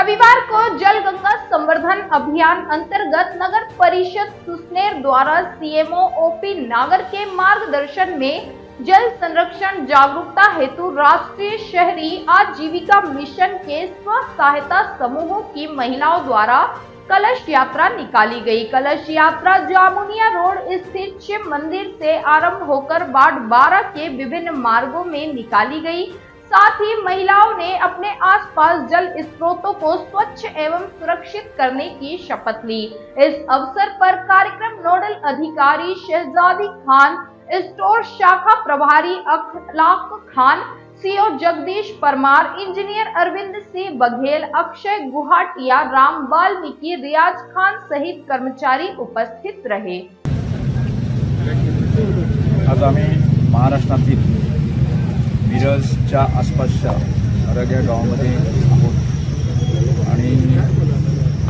रविवार को जल गंगा संवर्धन अभियान अंतर्गत नगर परिषद सुसनेर द्वारा सीएमओ ओपी नागर के मार्गदर्शन में जल संरक्षण जागरूकता हेतु राष्ट्रीय शहरी आजीविका मिशन के स्व सहायता समूहों की महिलाओं द्वारा कलश यात्रा निकाली गई। कलश यात्रा जामुनिया रोड स्थित शिव मंदिर से आरंभ होकर वार्ड 12 के विभिन्न मार्गों में निकाली गई। साथ ही महिलाओं ने अपने आसपास जल स्रोतों को स्वच्छ एवं सुरक्षित करने की शपथ ली। इस अवसर पर कार्यक्रम नोडल अधिकारी शहजादी खान, स्टोर शाखा प्रभारी अखलाक खान, सीओ जगदीश परमार, इंजीनियर अरविंद सिंह बघेल, अक्षय गुहाटिया, राम वाल्मीकि, रियाज खान सहित कर्मचारी उपस्थित रहे। आज आम्ही महाराष्ट्रातील मिरजच्या आसपासच्या आरग्या गावामध्ये आहोत आणि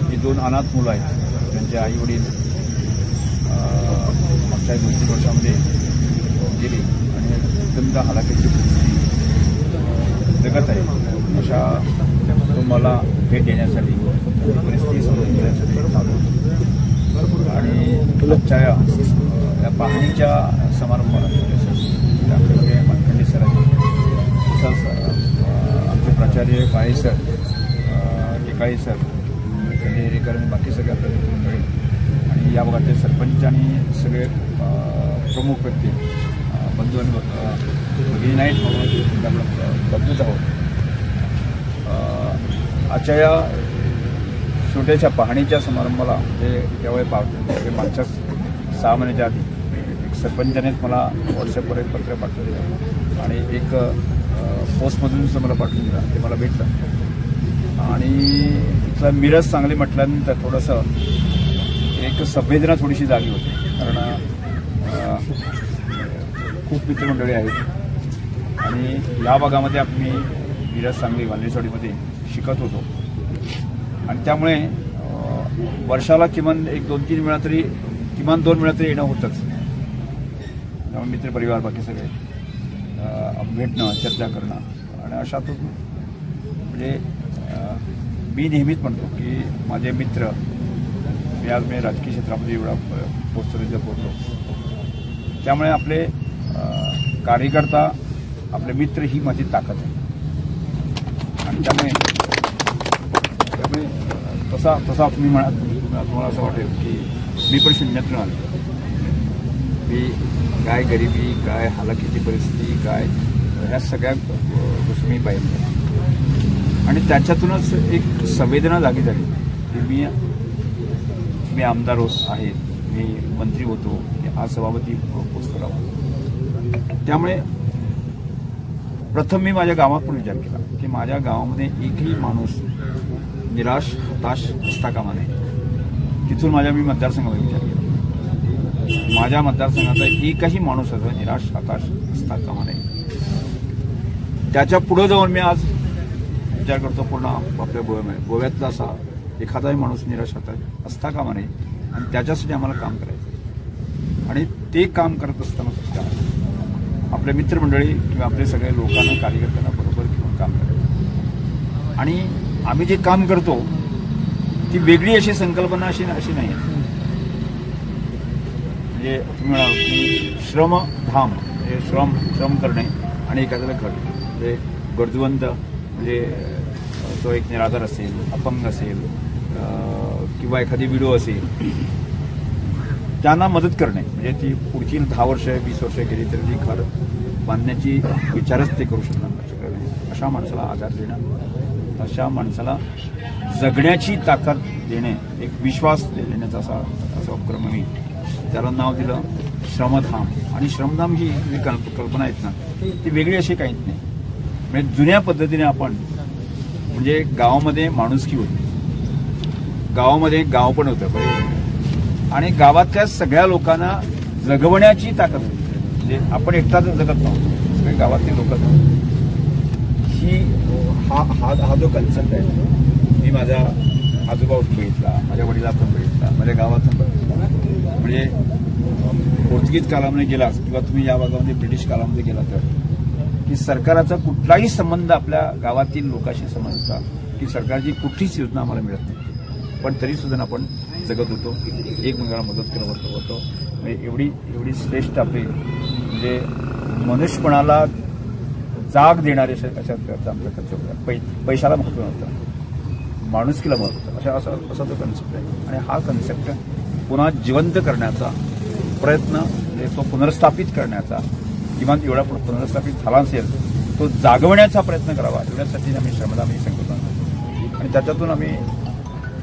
ही दोन अनाथ मुलं आहेत, त्यांचे आई वडील मागच्या 2-3 वर्षांमध्ये गेली आणि अत्यंत हलाखीची जगत आहे। अशा कुटुंबाला भेट देण्यासाठी परिस्थिती समजून घेण्यासाठी आलो आणि आजच्या या पाहणीच्या समारंभाला मानखंडे सरांनी आमचे प्राचार्य काळे सर, टेकाळे सर, रेकर आणि बाकी सगळे आपल्याला मंडळी आणि या भागातले सरपंच आणि सगळे प्रमुख व्यक्ती बंधू आणि भगिनी नाहीत म्हणून बदलत आहोत। आजच्या या छोट्याशा पाहणीच्या समारंभाला म्हणजे त्यावेळी मागच्या 6 महिन्याच्या आधी एक सरपंचानेच मला व्हॉट्सअपवर एक पत्र पाठवलं आणि एक पोस्टमधून सुद्धा मला पाठवून दिलं, ते मला भेटलं आणि तिथलं मिरज सांगली म्हटल्यानंतर थोडंसं एक संवेदना थोडीशी जागी होती, कारण खूप मित्रमंडळी आहेत आणि या भागामध्ये आम्ही मिरज सांगली वांद्रेवाडीमध्ये शिकत होतो आणि त्यामुळे वर्षाला किमान 1-2-3 वेळा तरी किमान 2 वेळा तरी येणं होतंच। त्यामुळे मित्रपरिवार बाकी सगळे भेटणं, चर्चा करणं आणि अशातून म्हणजे मी नेहमीच म्हणतो की माझे मित्र, मी आज मी राजकीय क्षेत्रामध्ये एवढा पोहोचलो, त्यामुळे आपले कार्यकर्ता, आपले मित्र ही माझी ताकद आहे आणि त्यामुळे तसा तुम्ही तुम्हाला असं वाटेल की मी पण शून्यातून आलो, मी काय गरिबी, काय हालाकीची परिस्थिती, काय ह्या सगळ्या गोष्टी मी पाहिल्या आणि त्याच्यातूनच एक संवेदना जागी झाली की मी आमदार आहे, मी मंत्री होतो, आज सभापती पोस्ट करावा। त्यामुळे प्रथम मी माझ्या गावात पण विचार केला की माझ्या गावामध्ये एकही माणूस निराश, हताश असता कामा नये। तिथून मी मतदारसंघाचा विचार केला, माझ्या मतदारसंघाचा एकही माणूस असं निराश, हताश असता कामा नये। त्याच्या पुढे जाऊन मी आज विचार करतो पूर्ण आपल्या गोव्यातला असा एखादाही माणूस निराश, हताश असता कामा नये आणि त्याच्यासाठी आम्हाला काम करायचं आणि ते काम करत असताना सुद्धा आपल्या मित्रमंडळी किंवा आपले सगळे लोकांना, कार्यकर्त्यांना बरोबर घेऊन काम करायचं आणि आम्ही जे काम करतो ती वेगळी अशी संकल्पना अशी नाही। म्हणजे तुम्ही म्हणाल की श्रमधाम, म्हणजे श्रम करणे आणि एखाद्याला घर, म्हणजे गरजवंत, म्हणजे तो एक निराधार असेल, अपंग असेल किंवा एखादी विडो असेल, त्यांना मदत करणे, म्हणजे ती पुढची 10 वर्ष 20 वर्ष गेली तरी ती घर बांधण्याची विचारच ते करू शकणार नाही। अशा माणसाला आधार देणं, अशा माणसाला जगण्याची ताकद देणे, एक विश्वास देण्याचा असा उपक्रम मी त्याला नाव दिलं श्रमधाम। आणि श्रमधाम ही जी कल्पना आहेत ना, ती वेगळी अशी काहीच नाही। म्हणजे जुन्या पद्धतीने आपण म्हणजे गावामध्ये माणुसकी होती, गावामध्ये गाव पण होतं आणि गावातल्या सगळ्या लोकांना जगवण्याची ताकद होती। म्हणजे आपण एकटाच जगत नव्हतो, सगळे गावातले लोक ही हा जो कन्सेप्ट आहे मी माझ्या आजोबातून बघितला, माझ्या वडिलातून बघितला, माझ्या गावातून बघितला। म्हणजे पोर्तुगीज काळामध्ये गेलास किंवा तुम्ही या भागामध्ये ब्रिटिश काळामध्ये गेला तर की सरकाराचा कुठलाही संबंध आपल्या गावातील लोकांशी संबंध की सरकारची कुठलीच योजना आम्हाला मिळत नाही, पण तरी सुद्धा आपण जगत होतो, एकमेकांना मदत करत होतो. म्हणजे एवढी श्रेष्ठ आपली म्हणजे मनुष्यपणाला जाग देणारे अशा प्रकारचं आमचं कर्तव्य. पैशाला महत्त्व नव्हतं, माणुसकीला महत्त्व होतं, असा तो कन्सेप्ट आहे. आणि हा कन्सेप्ट पुन्हा जिवंत करण्याचा प्रयत्न, म्हणजे तो पुनर्स्थापित करण्याचा, किमान एवढा पुनर्स्थापित झाला असेल तो जागवण्याचा प्रयत्न करावा, एवढ्यासाठी आम्ही श्रमदान ही संकल्पना. आणि त्याच्यातून आम्ही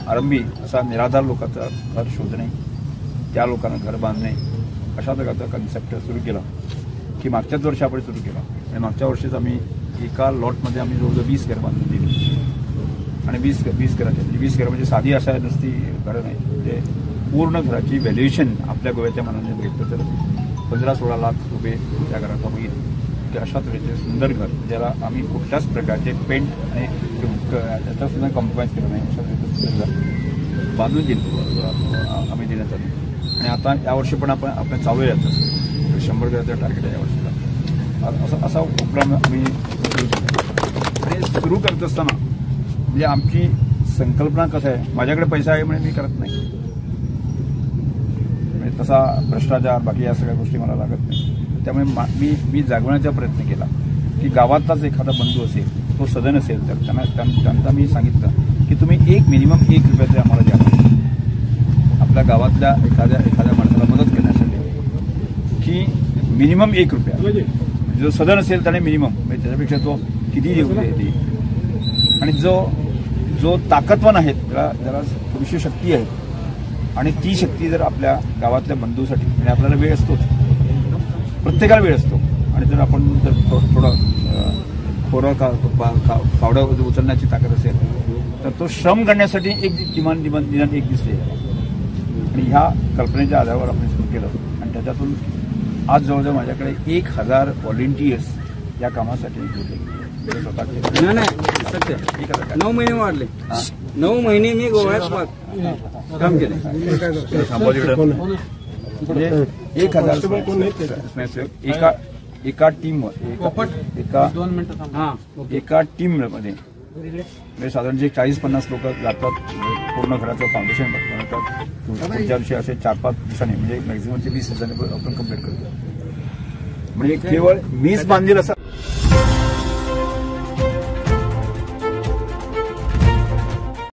आरंभी असा निराधार लोकांचा घर शोधणे, त्या लोकांना घर बांधणे, अशा प्रकारचा कन्सेप्ट सुरू केला की मागच्याच वर्षी आपण सुरू केला. आणि मागच्या वर्षीच आम्ही एका लॉटमध्ये आम्ही जवळजवळ 20 घरं बांधून दिली. आणि 20 घरं म्हणजे साधी अशा नुसती घरं नाही, म्हणजे पूर्ण घराची व्हॅल्युएशन आपल्या गोव्याच्या मनाने बघितलं तर 15-16 लाख रुपये त्या घराचा होईल. ते अशा तऱ्हेचे सुंदर घर, ज्याला आम्ही कुठल्याच प्रकारचे पेंट आणि त्याचा सुद्धा कॉम्प्रोमाइज केलं नाही, अशा तऱ्हेचं सुंदर घर बांधून दिलं आम्ही देण्यात आली. आणि आता यावर्षी पण आपण चालू आहे, 100 घराचं टार्गेट आहे यावर्षीला. असा उपक्रम आम्ही सुरू करत असताना म्हणजे आमची संकल्पना कसं आहे, माझ्याकडे पैसा आहे म्हणून मी करत नाही, म्हणजे तसा भ्रष्टाचार बाकी या सगळ्या गोष्टी मला लागत नाही. त्यामुळे मी जागवण्याचा प्रयत्न केला की गावातलाच एखादा बंधू असेल, तो सदन असेल, तर त्यांना मी सांगितलं की तुम्ही मिनिमम 1 रुपया तरी आम्हाला द्या आपल्या गावातल्या एखाद्या माणसाला मदत करण्यासाठी, की मिनिमम 1 रुपया. जो सदन असेल त्याने मिनिमम, म्हणजे त्याच्यापेक्षा तो किती देऊ दे. आणि जो ताकदवान आहेत, ज्याला थोडीशी शक्ती आहे, आणि ती शक्ती जर आपल्या गावातल्या बंधूसाठी, म्हणजे आपल्याला वेळ असतोच, प्रत्येकाला वेळ असतो, आणि जर आपण जर थोडं फावडं उचलण्याची ताकद असेल तर तो श्रम करण्यासाठी किमान निदान 1 दिवस येईल. आणि ह्या कल्पनेच्या आधारावर आपण सुरू केलं. आणि त्याच्यातून आज जवळजवळ माझ्याकडे 1000 व्हॉलेंटियर्स या कामासाठी स्वतः केले. नाही सत्य 9 महिने वाढले. 9 महिने मी गोव्यात काम केले. म्हणजे 1000 स्वयंसेवक एका टीममध्ये म्हणजे साधारण जे 40-50 लोक जातात, पूर्ण घराचं फाउंडेशन बनवतात. पुढच्या दिवशी असे 4-5 दिवसांनी, म्हणजे मॅक्झिममचे 20 दिवसांनी आपण कंप्लीट करतो. म्हणजे केवळ मीच बांधेल असं